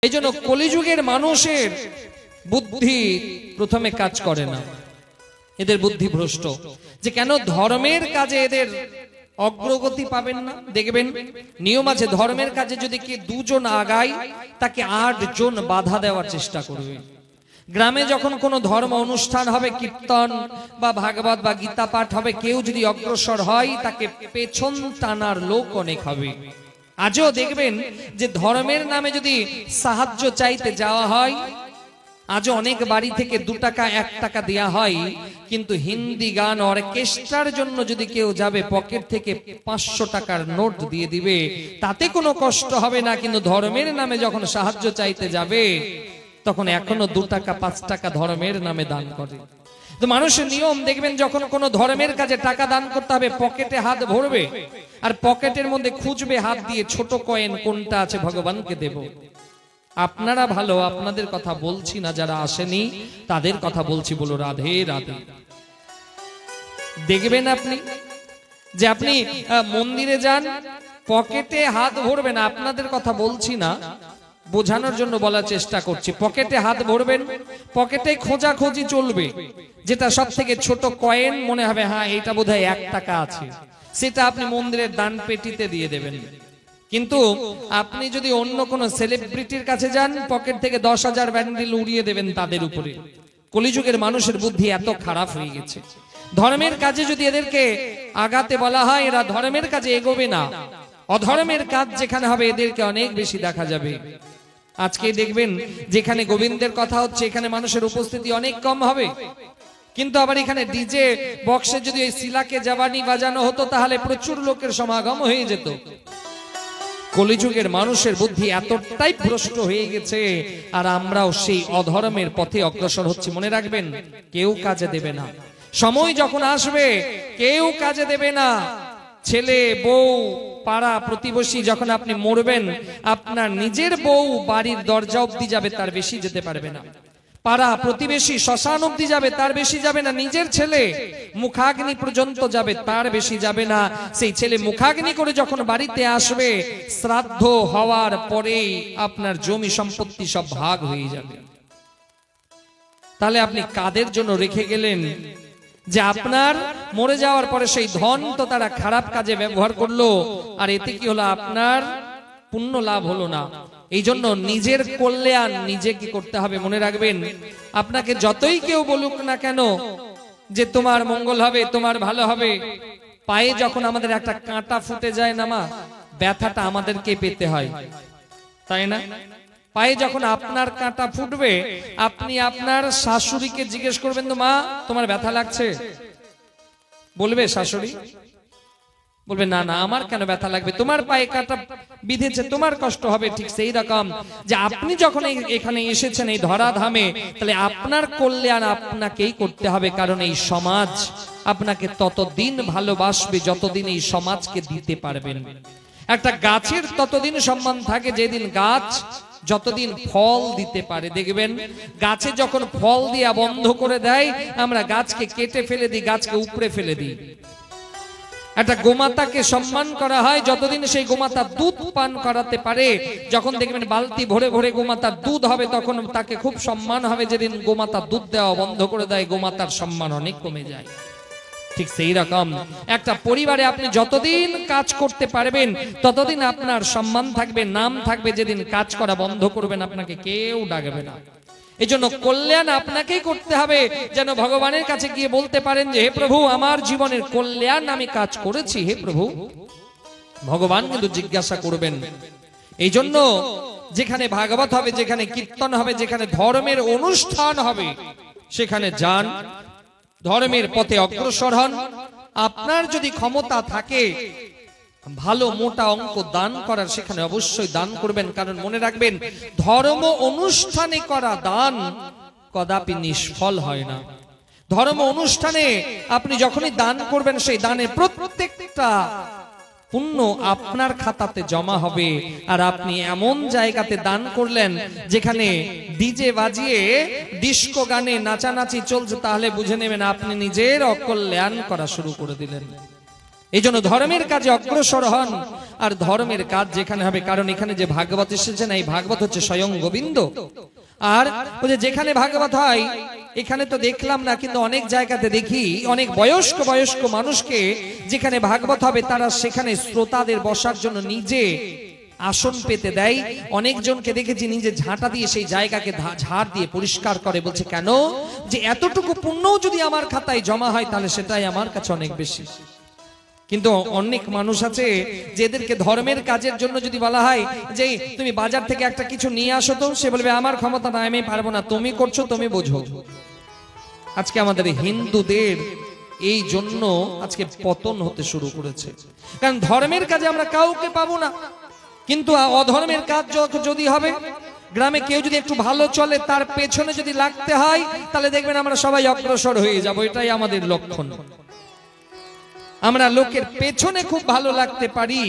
এই জন্য কলিযুগের মানুষের বুদ্ধি প্রথমে কাজ করে না, এদের বুদ্ধি ভ্রষ্ট। যে কেন ধর্মের কাজে এদের অগ্রগতি পাবেন না। দেখবেন নিয়ম আছে, ধর্মের কাজে যদি কে দুজন আগায় তাকে 8 জন বাধা দেওয়ার চেষ্টা করবে। গ্রামে যখন কোনো ধর্ম অনুষ্ঠান হবে, কীর্তন বা ভাগবত বা গীতা পাঠ হবে, কেউ যদি অগ্রসর হয় তাকে পেছন টানার লোক অনেক হবে। আজও দেখবেন যে ধর্মের নামে যদি সাহায্য চাইতে যাওয়া হয়, আজও অনেক বাড়ি থেকে 2 টাকা 1 টাকা দেয়া হয়, কিন্তু হিন্দি গান অর্কেস্ট্রার জন্য যদি কেউ যাবে পকেট থেকে 500 টাকার নোট দিয়ে দিবে, তাতে কোনো কষ্ট হবে না। কিন্তু ধর্মের নামে যখন সাহায্য চাইতে যাবে তখন এখনো 2 টাকা 5 টাকা ধর্মের নামে দান করে। তো মানুষের নিয়ম দেখবেন, যখন কোনো ধর্মের কাজে টাকা দান করতে হবে পকেটে হাত ভরবে আর পকেটের মধ্যে খুঁজবে হাত দিয়ে ছোট কয়েন কোনটা আছে ভগবানকে দেব। আপনারা ভালো, আপনাদের কথা বলছি না, যারা আসেনি তাদের কথা বলছি, বলো রাধে রাধে। দেখবেন আপনি যে আপনি মন্দিরে যান, পকেটে হাত ভরবেন, আপনাদের কথা বলছি না, বোঝানোর জন্য বলার চেষ্টা করছি। পকেটে হাত ভরবেন, পকেটে খোঁজাখুঁজি চলবে, যেটা সব থেকে ছোট কয়েন মনে হবে হ্যাঁ এটা বোধহয় 1 টাকা আছে, সেটা আপনি মন্দিরের দান পেটিতে দিয়ে দেবেন। কিন্তু আপনি যদি অন্য কোন সেলিব্রিটির কাছে যান, পকেট থেকে 10,000 ব্যান্ডেল উড়িয়ে দেবেন তাদের উপরে। কলিযুগের মানুষের বুদ্ধি এত খারাপ হয়ে গেছে। ধর্মের কাজে যদি এদেরকে আগাতে বলা হয়, এরা ধর্মের কাজে এগোবে না। অধর্মের কাজ যেখানে হবে এদেরকে অনেক বেশি দেখা যাবে। আজকে দেখবেন যেখানে গোবিন্দের কথা হচ্ছে এখানে মানুষের উপস্থিতি অনেক কম হবে, কিন্তু আবার এখানে ডিজে বক্সে যদি এই শিলাকে জাবানি বাজানো হতো তাহলে প্রচুর লোকের সমাগম হয়ে যেত। কলিযুগের মানুষের বুদ্ধি এতটাই ভ্রষ্ট হয়ে গেছে, আর আমরাও সেই অধর্মের পথে অগ্রসর হচ্ছি। মনে রাখবেন, কেউ কাজে দেবে না। সময় যখন আসবে কেউ কাজে দেবে না। ছেলে বউ পাড়া প্রতিবেশী, যখন আপনি মরবেন আপনার নিজের বউ বাড়ির দরজা অবধি যাবে, তার বেশি যেতে পারবে না। পাড়া প্রতিবেশী শ্মশান অবধি যাবে, তার বেশি যাবে না। নিজের ছেলে মুখাগ্নি পর্যন্ত যাবে, তার বেশি যাবে না। সেই ছেলে মুখাগ্নি করে যখন বাড়িতে আসবে, শ্রাদ্ধ হওয়ার পরেই আপনার জমি সম্পত্তি সব ভাগ হয়ে যাবে। তাহলে আপনি কাদের জন্য রেখে গেলেন যে আপনার মরে যাওয়ার পরে সেই ধন তো তারা খারাপ কাজে ব্যবহার করলো, আর এতে কি হলো, আপনার পুণ্য লাভ হলো না। এই জন্য নিজের কল্যাণ নিজে কি করতে হবে। মনে রাখবেন, আপনাকে যতই কেউ বলুক না কেন যে তোমার মঙ্গল হবে, তোমার ভালো হবে, পায়ে যখন আমাদের একটা কাঁটা ফুটে যায় না মা, ব্যথাটা আমাদেরকে পেতে হয়, তাই না? পায়ে যখন আপনার কাঁটা ফুটবে, আপনি আপনার শাশুড়িকে জিজ্ঞেস করবেন, তো মা তোমার ব্যথা লাগছে? বলবে শাশুড়ি? বলবে না না, আমার কেন ব্যথা লাগবে, তোমার পায়ে কাঁটা বিঁধেছে, তোমার কষ্ট হবে। ঠিক সেই রকম যে আপনি যখন এখানে এসেছেন এই ধরাধামে, তাহলে আপনার কল্যাণ আপনাকেই করতে হবে। কারণ এই সমাজ আপনাকে ততদিন ভালোবাসবে যতদিন এই সমাজকে দিতে পারবেন। একটা গাছের ততদিন সম্মান থাকে যেদিন গাছ যতদিন ফল দিতে পারে। দেখবেন গাছে যখন ফল দিয়া বন্ধ করে দেয়, আমরা গাছকে কেটে ফেলে দিই, গাছকে উপড়ে ফেলে দিই। একটা গোমাতাকে সম্মান করা হয় যতদিন সেই গোমাতা দুধ পান করাতে পারে। যখন দেখবেন বালতি ভরে ভরে গোমাতার দুধ হবে, তখন তাকে খুব সম্মান হবে। যেদিন গোমাতা দুধ দেওয়া বন্ধ করে দেয়, গোমাতার সম্মান অনেক কমে যায়। ঠিক সেই রকম একটা পরিবারে আপনি যতদিন কাজ করতে পারবেন ততদিন আপনার সম্মান থাকবে, নাম থাকবে। যেদিন কাজ করা বন্ধ করবেন আপনাকে কেউ ডাকবে না। এই জন্য কল্যাণ আপনাকেই করতে হবে, যেন ভগবানের কাছে গিয়ে বলতে পারেন যে হে প্রভু, আমার জীবনের কল্যাণ আমি কাজ করেছি, হে প্রভু। ভগবান কিন্তু জিজ্ঞাসা করবেন। এই জন্য যেখানে ভাগবত হবে, যেখানে কীর্তন হবে, যেখানে ধর্মের অনুষ্ঠান হবে, সেখানে যান, ধর্মের পথে অগ্রসর হন। আপনার যদি ক্ষমতা থাকে ভালো মোটা অঙ্ক দান করার, সেখানে অবশ্যই দান করবেন। কারণ মনে রাখবেন, ধর্ম অনুষ্ঠানে করা দান কদাপি নিষ্ফল হয় না। ধর্ম অনুষ্ঠানে আপনি যখনই দান করবেন, সেই দানের প্রত্যেকটা পুণ্য আপনার খাতাতে জমা হবে। আর আপনি এমন জায়গাতে দান করলেন যেখানে ডিজে বাজিয়ে ডিস্কো গানে নাচানাচি চলছে, তাহলে বুঝে নেবেন আপনি নিজের অকল্যাণ করা শুরু করে দিলেন। এই জন্য ধর্মের কাজে অগ্রসর হন, আর ধর্মের কাজ যেখানে হবে, কারণ এখানে যে ভাগবত এসেছেন এই ভাগবত হচ্ছে স্বয়ং গোবিন্দ। আর ওই যে যেখানে ভাগবত হয় এখানে তো দেখলাম না, কিন্তু অনেক জায়গাতে দেখি অনেক বয়স্ক বয়স্ক মানুষকে যেখানে ভাগবত হবে তারা সেখানে শ্রোতাদের বসার জন্য নিজে আসন পেতে দেয়। অনেকজনকে দেখেছি নিজে ঝাঁটা দিয়ে সেই জায়গাকে ঝাড় দিয়ে পরিষ্কার করে, বলছে কেন, যে এতটুকু পুণ্য যদি আমার খাতায় জমা হয় তাহলে সেটাই আমার কাছে অনেক বেশি। কিন্তু অনেক মানুষ আছে যে এদেরকে ধর্মের কাজের জন্য যদি বলা হয় যে তুমি বাজার থেকে একটা কিছু নিয়ে আসো, তো সে বলবে আমার ক্ষমতা নাই, আমি পারবো না, তুমি করছো তুমি বোঝো। আজকে আমাদের হিন্দুদের এই জন্য আজকে পতন হতে শুরু করেছে, কারণ ধর্মের কাজে আমরা কাউকে পাবো না। কিন্তু অধর্মের কাজ যদি হবে, গ্রামে কেউ যদি একটু ভালো চলে তার পেছনে যদি লাগতে হয়, তাহলে দেখবেন আমরা সবাই অগ্রসর হয়ে যাব। এটাই আমাদের লক্ষণ। আমরা লোকের পেছনে খুব ভালো লাগতে পারি,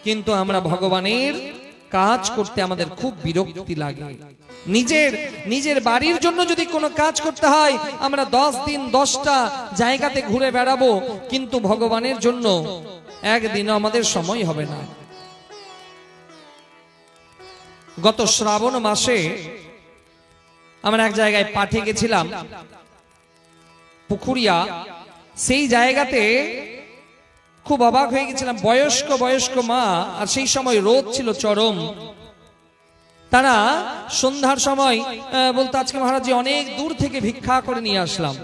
কিন্তু আমরা ভগবানের কাজ করতে আমাদের খুব বিরক্তি লাগে। নিজের বাড়ির জন্য যদি কোনো কাজ করতে হয় আমরা 10 দিন 10টা জায়গাতে ঘুরে বেড়াবো, কিন্তু ভগবানের জন্য একদিনও আমাদের সময় হবে না। গত শ্রাবণ মাসে আমরা এক জায়গায় পাঠে গেছিলাম, পুকুরিয়া। সেই জায়গাতে খুব অবাক হয়ে গেছিলাম, বয়স্ক মা, আর সেই সময় রোদ ছিল চরম। তারা সন্ধ্যার সময় বলতো আজকে মহারাজ অনেক দূর থেকে ভিক্ষা করে নিয়ে আসলাম।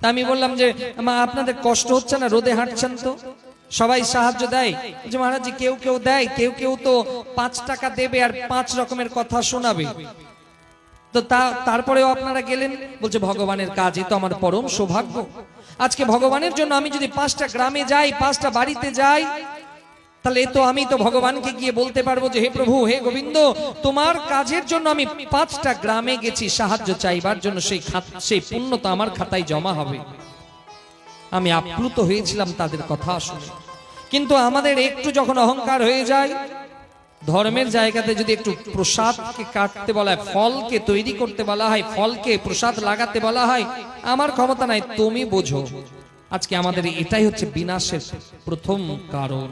তা আমি বললাম যে মা আপনাদের কষ্ট হচ্ছে না, রোদে হাঁটছেন তো? সবাই সাহায্য দেয় যে মহারাজ কেউ কেউ দেয়, কেউ কেউ তো 5 টাকা দেবে আর 5 রকমের কথা শোনাবে, তো তারপরেও আপনারা গেলেন। বলছে ভগবানের কাজ, এ তো আমার পরম সৌভাগ্য। আজকে ভগবানের জন্য আমি যদি 5টা গ্রামে যাই, 5টা বাড়িতে যাই, তাহলে তো আমি তো ভগবানকে গিয়ে বলতে পারবো যে হে প্রভু, হে গোবিন্দ, তোমার কাজের জন্য আমি 5টা গ্রামে গেছি সাহায্য চাইবার জন্য, সেই পুণ্য তো আমার খাতায় জমা হবে। আমি আপ্লুত হয়েছিলাম তাদের কথা শুনে। কিন্তু আমাদের একটু যখন অহংকার হয়ে যায়, ধর্মের জায়গাতে যদি একটু প্রসাদকে কাটতে বলা হয়, ফলকে তৈরি করতে বলা হয়, ফলকে প্রসাদ লাগাতে বলা হয়, আমার ক্ষমতা নাই, তুমি বোঝো। আজকে আমাদের এটাই হচ্ছে বিনাশের প্রথম কারণ।